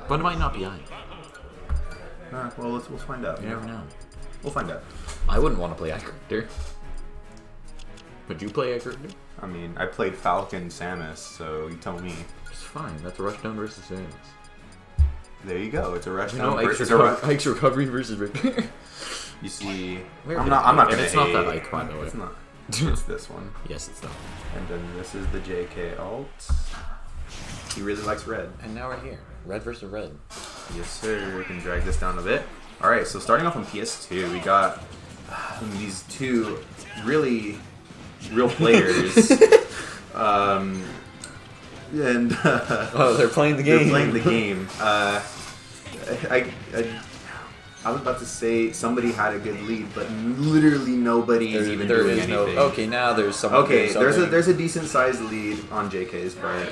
But it might not be I. Well, we'll find out. You never know. We'll find out. I wouldn't want to play character. Would you play character? I mean, I played Falcon Samus, so you tell me. It's fine. That's Rushdown versus Samus. There you go. It's a Rushdown. You know, Ike's recovery versus Richter. You see, Where I'm not gonna. It's not that Ike, by the way. It's not. It's this one. Yes, it's that. And then this is the JK alt. He really likes red. And now we're here. Red versus red. Yes, sir. We can drag this down a bit. All right. So starting off on PS2, we got these two really real players. Oh, they're playing the game. They're playing the game. I was about to say somebody had a good lead, but literally nobody is even doing anything. Okay, now there's someone. Okay, there's a decent sized lead on JK's part.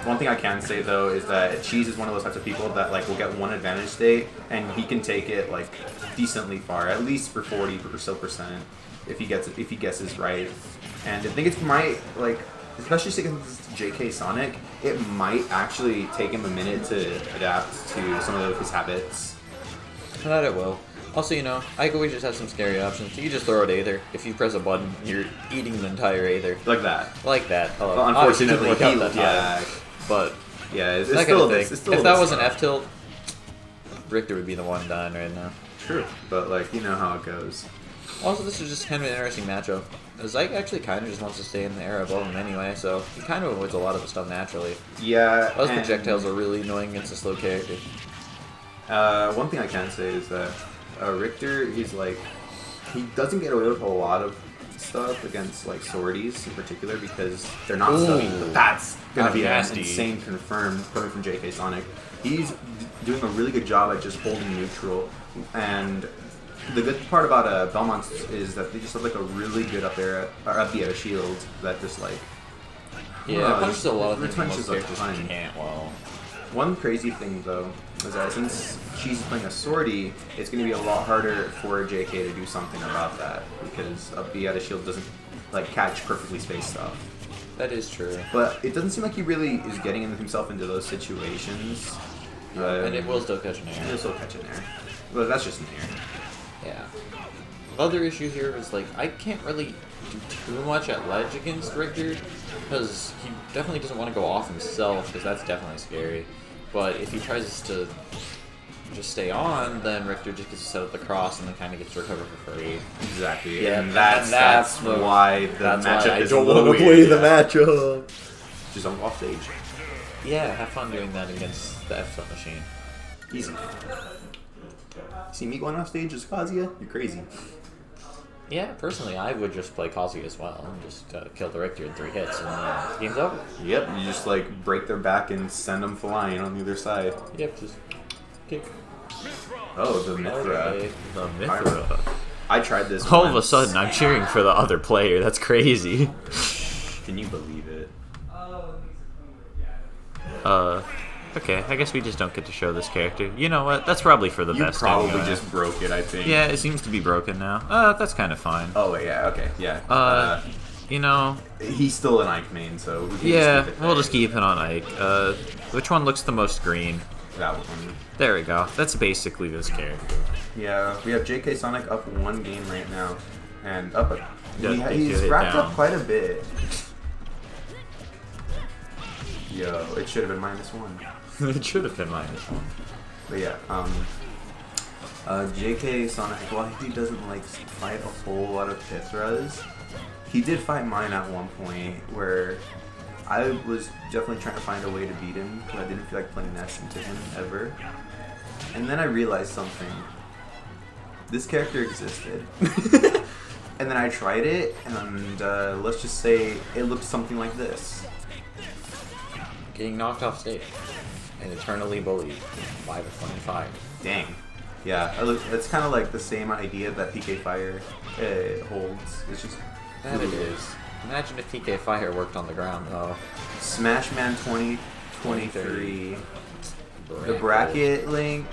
One thing I can say though is that Cheese is one of those types of people that like will get one advantage state and he can take it like decently far, at least for 40 or so percent if he guesses right. And I think it might like. Especially against JKsonic, it might actually take him a minute to adapt to some of his habits. That it will. Also, you know, Ike always just has some scary options. You just throw it Aether. If you press a button, you're eating the entire Aether. Like that. Like that. Well, unfortunately, it didn't work out that time. But yeah, it's that still, kind of thing. it's still if that was an F tilt, Richter would be the one dying right now. True, but like you know how it goes. Also, this is just kind of an interesting matchup. Ike actually kind of just wants to stay in the air above him anyway, so he kind of avoids a lot of the stuff naturally. Yeah. Those projectiles are really annoying against a slow character. One thing I can say is that Richter is like, he doesn't get away with a lot of stuff against like swordies in particular because they're not stuffy. But that's gonna be an insane confirm coming from JKsonic. He's doing a really good job at just holding neutral, and the good part about Belmont is that they just have like a really good up there up the shield that just like punches a lot of things punches most characters can't. Well, one crazy thing though is that since she's playing a swordie, it's going to be a lot harder for JK to do something about that because up the shield doesn't like catch perfectly spaced stuff. That is true. But it doesn't seem like he really is getting himself into those situations. And it will still catch an air. It will still catch an air. But that's just an air. Yeah. The other issue here is, like, I can't really do too much at ledge against Richter, because he definitely doesn't want to go off himself, because that's definitely scary. But if he tries to just stay on, then Richter just gets to set up the cross and then kind of gets to recover for free. Exactly. Yeah, and that's why the matchup is a little weird. Play the matchup. Just don't go off stage. Yeah, have fun doing that against the F-Tilt machine. Easy. See me going off stage as Kazuya? You're crazy. Yeah, personally, I would just play Kazuya as well and just kill the Richter in 3 hits and game's over. Yep, you just like break their back and send them flying on the other side. Yep, just kick. Oh, the Mithra. Okay. The Mithra. I tried this All of a sudden, I'm cheering for the other player. That's crazy. Can you believe it? Okay, I guess we just don't get to show this character. You know what? That's probably for the best. You probably anyway. just broke it, I think. Yeah, it seems to be broken now. That's kind of fine. Oh, yeah, okay, yeah. You know... He's still an Ike main, so... We'll just keep it on Ike. Which one looks the most green? That one. There we go. That's basically this character. Yeah, we have JKsonic up 1 game right now. And up... He's racked up quite a bit. Yo, it should have been -1. It should have been -1. But yeah, JKsonic, while he doesn't like fight a whole lot of Pithras, he did fight mine at one point where I was definitely trying to find a way to beat him because I didn't feel like playing Ness into him ever. And then I realized something. This character existed. And then I tried it, and let's just say it looked something like this. Getting knocked off stage and eternally bullied by the flaming fire. Dang. Yeah, it's kind of like the same idea that PK Fire holds. It's just that it is. Imagine if PK Fire worked on the ground, though. Smash Man 2023. The bracket link.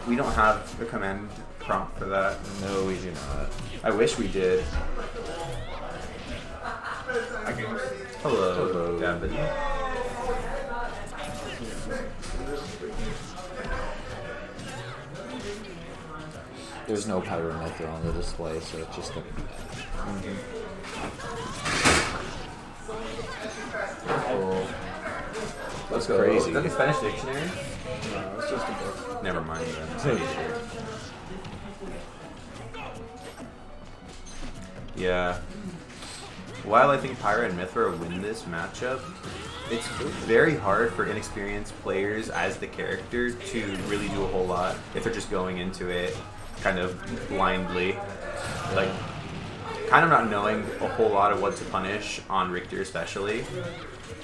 We don't have a command prompt for that. No, we do not. I wish we did. Hello, Devin. there's no Pyro Mytho on the display, so it's just gonna be Oh. That's go. crazy. Is that the Spanish dictionary? No, it's just a book. Never mind then. Yeah. While I think Pyra and Mithra win this matchup, it's very hard for inexperienced players as the character to really do a whole lot if they're just going into it kind of blindly. Like, kind of not knowing a whole lot of what to punish on Richter especially.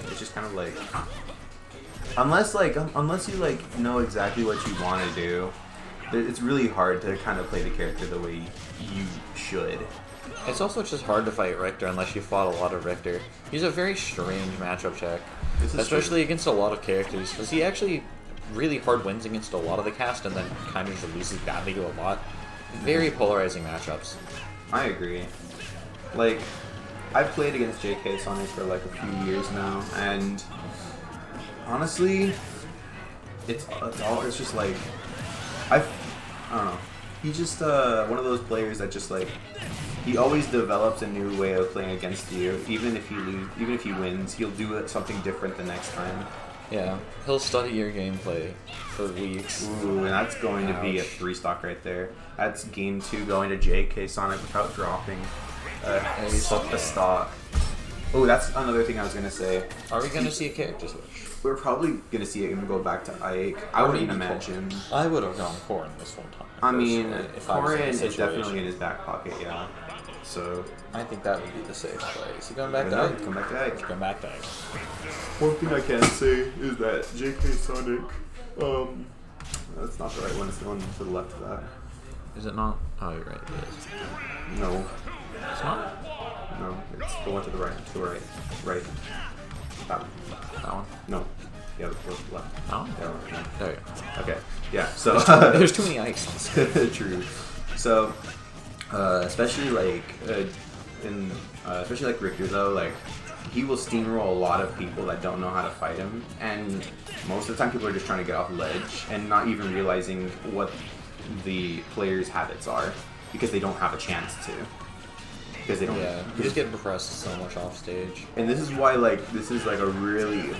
It's just kind of like... Unless you like know exactly what you want to do, it's really hard to kind of play the character the way you should. It's also just hard to fight Richter unless you fought a lot of Richter. He's a very strange matchup check, especially against a lot of characters, because he actually really hard wins against a lot of the cast and then kind of just loses badly to a lot. Very polarizing matchups. I agree. Like, I've played against JKsonic for like a few years now, and honestly, it's just like I don't know. He's just one of those players that just like he always develops a new way of playing against you. Even if he wins, he'll do something different the next time. Yeah, he'll study your gameplay for weeks. Ooh, and that's going to be a 3-stock right there. That's game 2 going to JKsonic without dropping a stock. Oh, that's another thing I was gonna say. Are we gonna see a character switch? We're probably gonna see it go back to Ike. I wouldn't imagine. I would have gone Corrin this one time. I mean, if I was in Corrin this is definitely situation. in his back pocket, yeah. So I think that would be the safe play. Is he going back to no, Ike? come back to Ike. Going back to Ike. One thing I can say is that JKsonic, That's not the right one. It's the one to the left of that. Is it not? Oh, you're right. It is. No, It's not? no, it's the one to the right. To the right, right. That one. That one? No, the other one to the left. That one? That one. No. There you go. Okay, yeah. So There's too many Ikes. True. So, especially like especially like Richter though, like he will steamroll a lot of people that don't know how to fight him, and most of the time people are just trying to get off ledge and not even realizing what the player's habits are because they don't have a chance to. Because they don't. Yeah, you just get depressed so much off stage. And this is why like this is like a really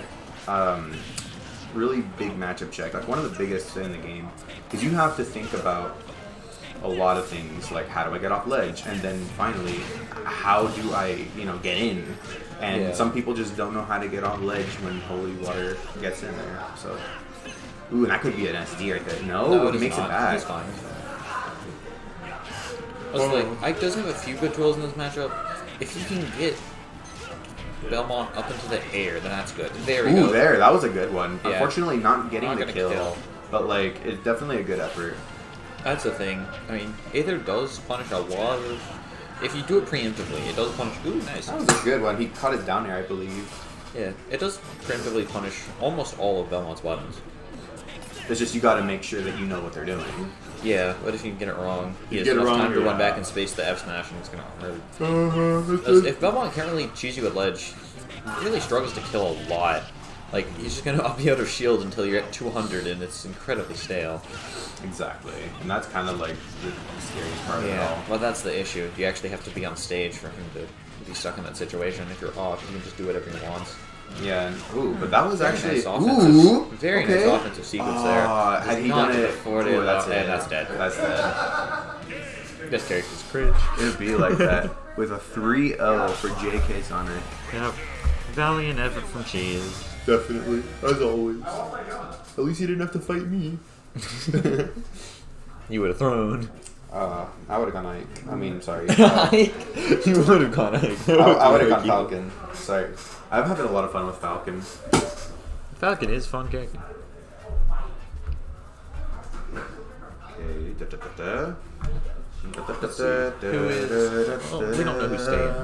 really big matchup check, like one of the biggest in the game, because you have to think about a lot of things, like how do I get off ledge, and then finally how do I get in, and Yeah. some people just don't know how to get off ledge when holy water gets in there. So ooh, and that could be an SD right there. No, it makes it bad. He's fine. I was like, Ike does have a few good tools in this matchup. If he can get Belmont up into the air, then that's good. There we go. Ooh, there, that was a good one. Yeah. Unfortunately, not getting Not the gonna kill, kill. but like it's definitely a good effort. That's the thing. I mean, Aether does punish a lot of... If you do it preemptively, it does punish... Ooh, nice. That was a good one. He caught it down there, I believe. Yeah, it does preemptively punish almost all of Belmont's buttons. It's just you got to make sure that you know what they're doing. Yeah, but if you get it wrong, he You has get it enough wrong, time to you're run back out. in space to F smash, and it's gonna hurt. If Belmont can't really cheese you at ledge, he really struggles to kill a lot. Like, he's just gonna up you out of shield until you're at 200, and it's incredibly stale. Exactly, and that's kind of like the scariest part of it all. Well, that's the issue. You actually have to be on stage for him to be stuck in that situation. If you're off, you can just do whatever he wants. Yeah, and, ooh, but that was Very actually nice offensive, ooh, very okay. nice offensive sequence there. Had he Not done to it, the 40, ooh, that's and it. that's dead. That's dead. This character's cringe. It'd be like that with a 3-0 for JKsonic. Yep. Valiant effort from Cheese. Definitely, as always. At least you didn't have to fight me. You would have thrown. I would have gone Ike. I mean, sorry. You would have gone Ike. I would have gone Falcon. Sorry. I'm having a lot of fun with Falcon. Falcon is a fun character. Okay. Who is... Oh, we don't know who's staying.